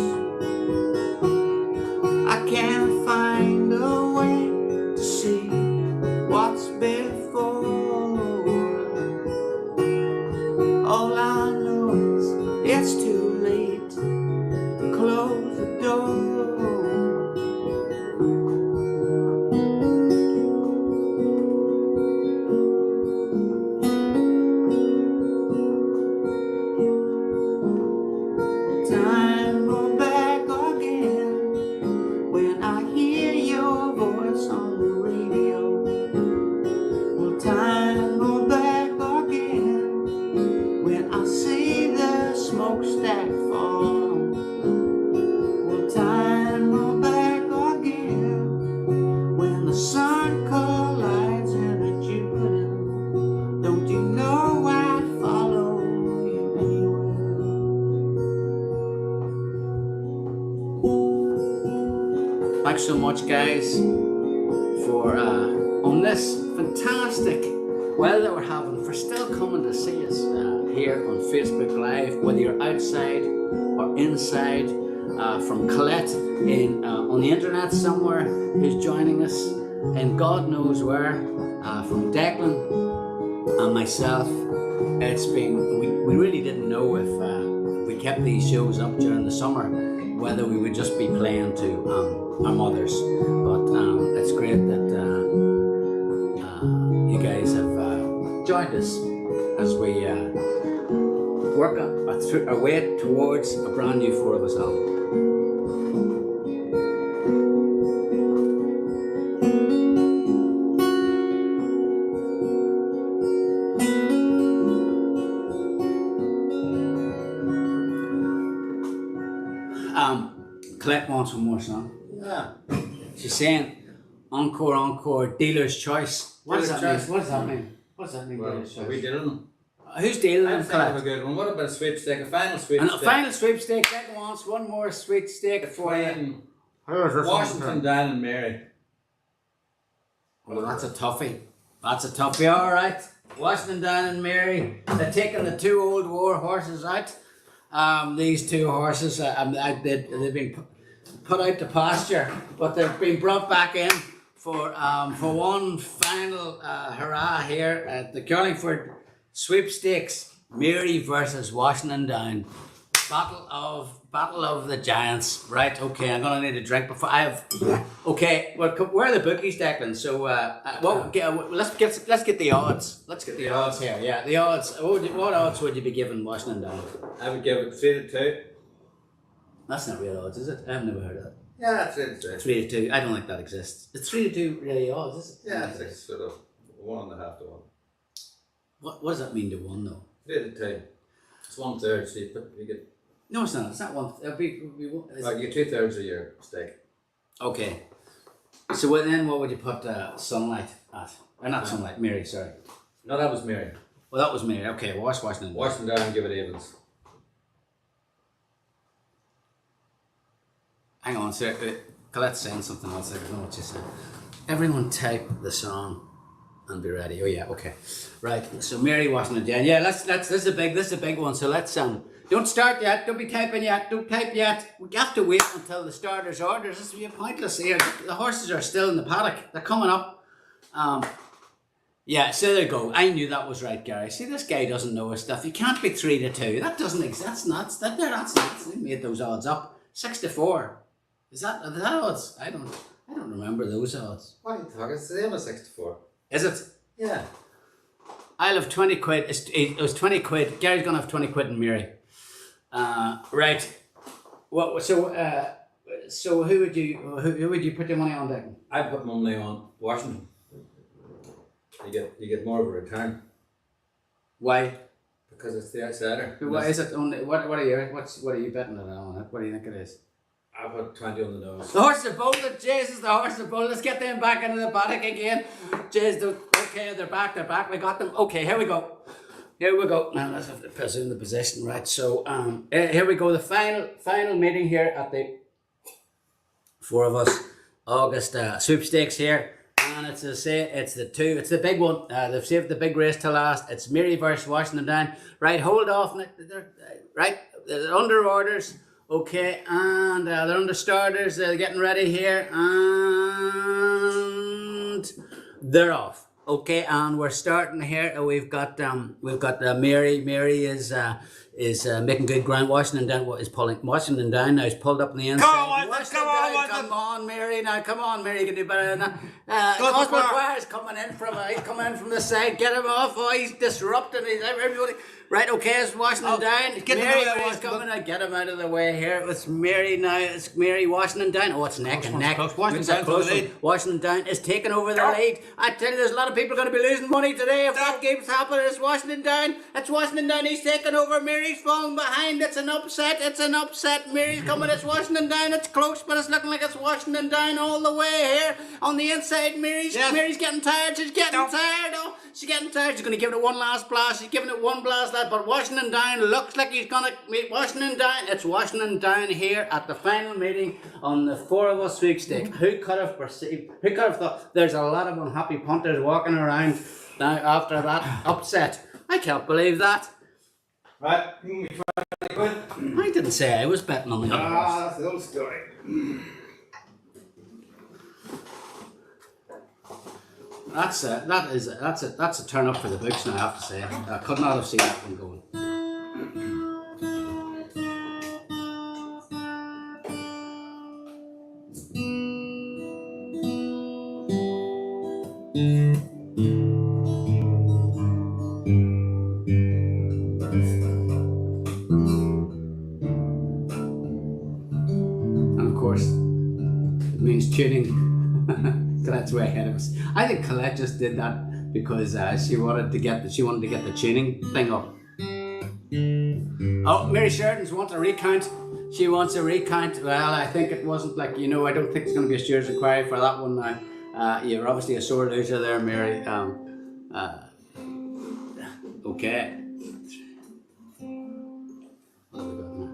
I can't find a way to see what's before. All I know is it's too late to close the door. Time roll back again when I hear your voice on the radio. Will time roll back again when I see the smokestack fall? Will time roll back again when the sun collides in a Jupiter? Don't you know I'd follow you anywhere? Thanks so much, guys, for on this fantastic weather that we're having, for still coming to see us here on Facebook Live, whether you're outside or inside, from Colette on the internet somewhere who's joining us, and God knows where, from Declan and myself it's been, we really didn't know if we kept these shows up during the summer, whether we would just be playing to our mothers. But it's great that you guys have joined us as we work our way towards a brand new Four of Us album. Colette wants one more song. Yeah. She's saying, encore, encore, dealer's choice. What does that Dealer's mean? What does that mean? What does that mean, Well, dealer's are we choice? dealing? Who's dealing I'm in thinking of a Colette? good one. What about a sweepstake? A final And sweepstake? a final sweepstake, Declan wants one more sweepstake for you. Between Washington Dan and Mary. Well, that's a toughie. That's a toughie, alright. Washington Dan and Mary, they're taking the two old war horses out. These two horses, they've been put out to pasture, but they've been brought back in for one final hurrah here at the Carlingford Sweepstakes. Mary versus Washington Down. Battle of the Giants. Right, okay, I'm gonna need a drink before I have. Okay, well, where are the bookies, Declan? So, let's get the odds. Let's get the odds here. Yeah, the odds. What odds would you be giving Washington Down? I would give it 3-2. That's not real odds, is it? I've never heard of that. Yeah, 3-2. 3-2. I don't think that exists. It's 3-2 really odds, is it? Yeah, it's sort of 1.5 to 1. What does that mean to 1 though? 3-2. It's 1/3, so you get No, it's not. It's not 1. It'll be like you get 2/3 of your stake. okay. So then what would you put Sunlight at? Or not Sunlight, Mary, sorry. No, that was Mary. Well, that was Mary. Okay, Washington. Washington down, give it evens. Hang on, sir. Colette's saying something else. I don't know what she's saying. Everyone type the song and be ready. Oh yeah, okay. Right. So Mary Washington. Yeah, let's this is a big one. So let's don't start yet, don't be typing yet, don't type yet. We have to wait until the starter's orders. This will be pointless here. The horses are still in the paddock. They're coming up. Yeah, so there you go. I knew that was right, Gary. See, this guy doesn't know his stuff. You can't be 3-2. That doesn't exist. That's nuts. That's nuts. They made those odds up. 6-4. Are that odds? I don't remember those odds. What are you talking? It's the same as 64. Is it? Yeah. I'll have 20 quid. It was 20 quid. Gary's gonna have 20 quid in Mary. Right. What? So who would you put your money on, Declan? I put money on Washington. You get more of a return Why? because it's the outsider. What is it? Only what are you betting it on? What do you think it is? I put 20 on the nose. The horse are bolted, Jesus, the horse are bolted. Let's get them back into the paddock again. Jesus, okay, they're back, we got them. Okay, here we go. Now let's have to presume the position, right? So here we go, the final meeting here at the Four of Us August sweepstakes here. And it's the big one. They've saved the big race to last. It's Mary versus Washington Down. Right, hold off. They're under orders. Okay, and they're under starters. They're getting ready here, and they're off. Okay, and we're starting here. We've got Mary. Mary is making good ground. Washington Down is pulling. Washington Down now is pulled up on the inside. Come on, Mary. Now, come on, Mary. You can do better than that. Cosmo Quires coming in from the side. Get him off. Oh, he's disrupting. Everybody. Right, okay, it's Washington Down. Mary's coming out. Get him out of the way here. It's Mary now. It's Mary Washington Down. Oh, it's neck and neck. Washington Down Washington Down is taking over the lead. I tell you, there's a lot of people going to be losing money today if that keeps happening. It's Washington Down. It's Washington Down. He's taking over. Mary's falling behind. It's an upset. Mary's coming. It's Washington Down. It's close, but it's looking like it's Washington Down all the way here. On the inside, Mary's getting tired. She's getting tired. Oh, she's getting tired. She's going to give it one last blast. She's giving it one blast. But Washington Down looks like he's going to meet Washington Down. It's Washington Down here at the final meeting on the Four of Us sweepstake. Who could have thought there's a lot of unhappy punters walking around now after that upset? I can't believe that. Right, I didn't say I was betting on the other horse. that's the old story. That's a turn up for the books now, I have to say. I could not have seen that one going. And of course, it means tuning. Colette's way ahead of us. I think Colette just did that because she wanted to get the tuning thing up. Oh, Mary Sheridan's wants a recount. She wants a recount. Well, I think it wasn't like, I don't think it's going to be a steward's inquiry for that one now. You're obviously a sore loser there, Mary. Okay. What have we got now?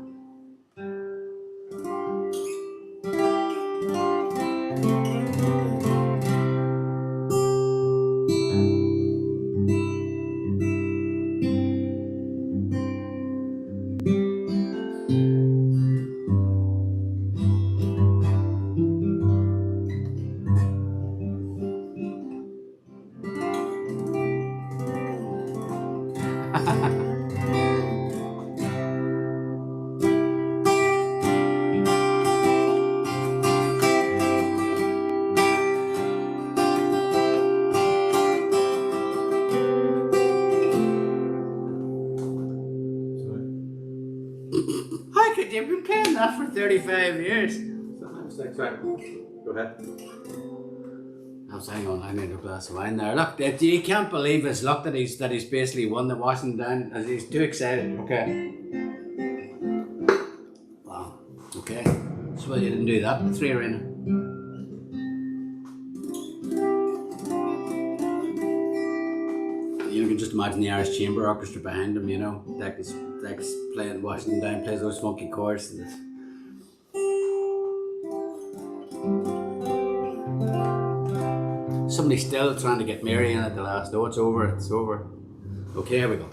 How could you have been playing that for 35 years? Next track. Go ahead. Hang on, I need a glass of wine there. Look, you can't believe his luck that he's basically won the Washington down, as he's too excited. Okay. Wow. Okay. So well, you didn't do that. 3 arena. You can just imagine the Irish Chamber Orchestra behind him, Declan's playing Washington down, plays those funky chords. And somebody's still trying to get Mary in at the last. Oh, it's over. It's over. Okay, here we go.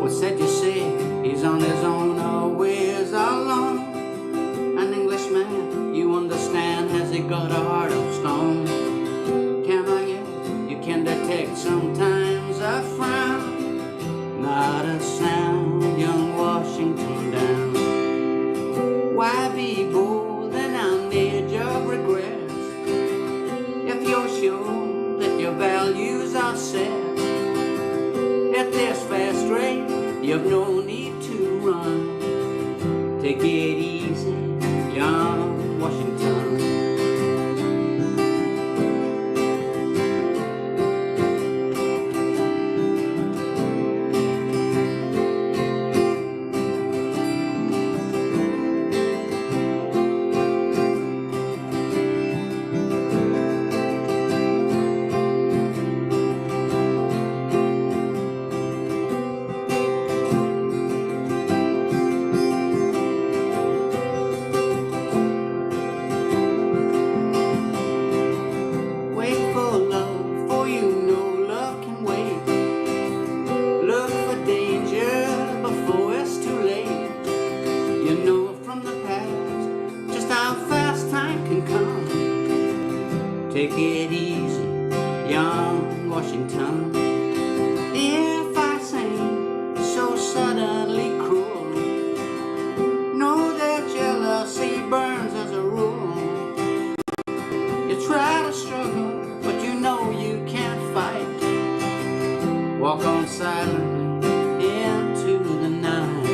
What said you say? He's on his own, always alone. An Englishman, you understand, has he got a heart of stone? Cavalier, you can detect sometimes a frown. Not a sound, young Washington down. Why be bold and on the edge of regrets? If you're sure that your values are set at this fast rate, you've no need to run. Take it easy, young Washington. Take it easy, young Washington. If I seem so suddenly cruel, know that jealousy burns as a rule. You try to struggle, but you know you can't fight. Walk on silently into the night.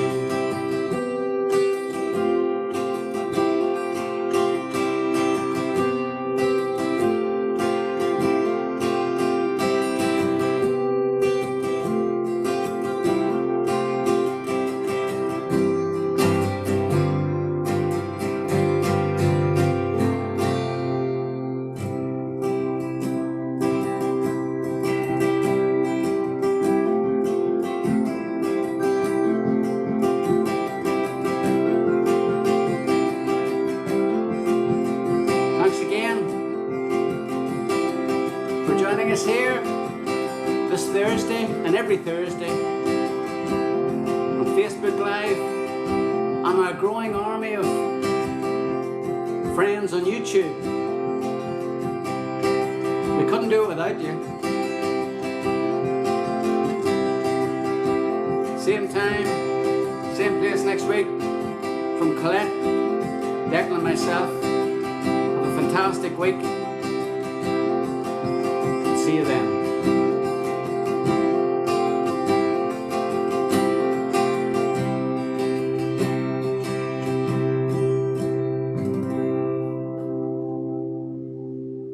Thursday and every Thursday on Facebook Live and our growing army of friends on YouTube. We couldn't do it without you. Same time, same place next week. From Colette, Declan and myself, have a fantastic week. See you then.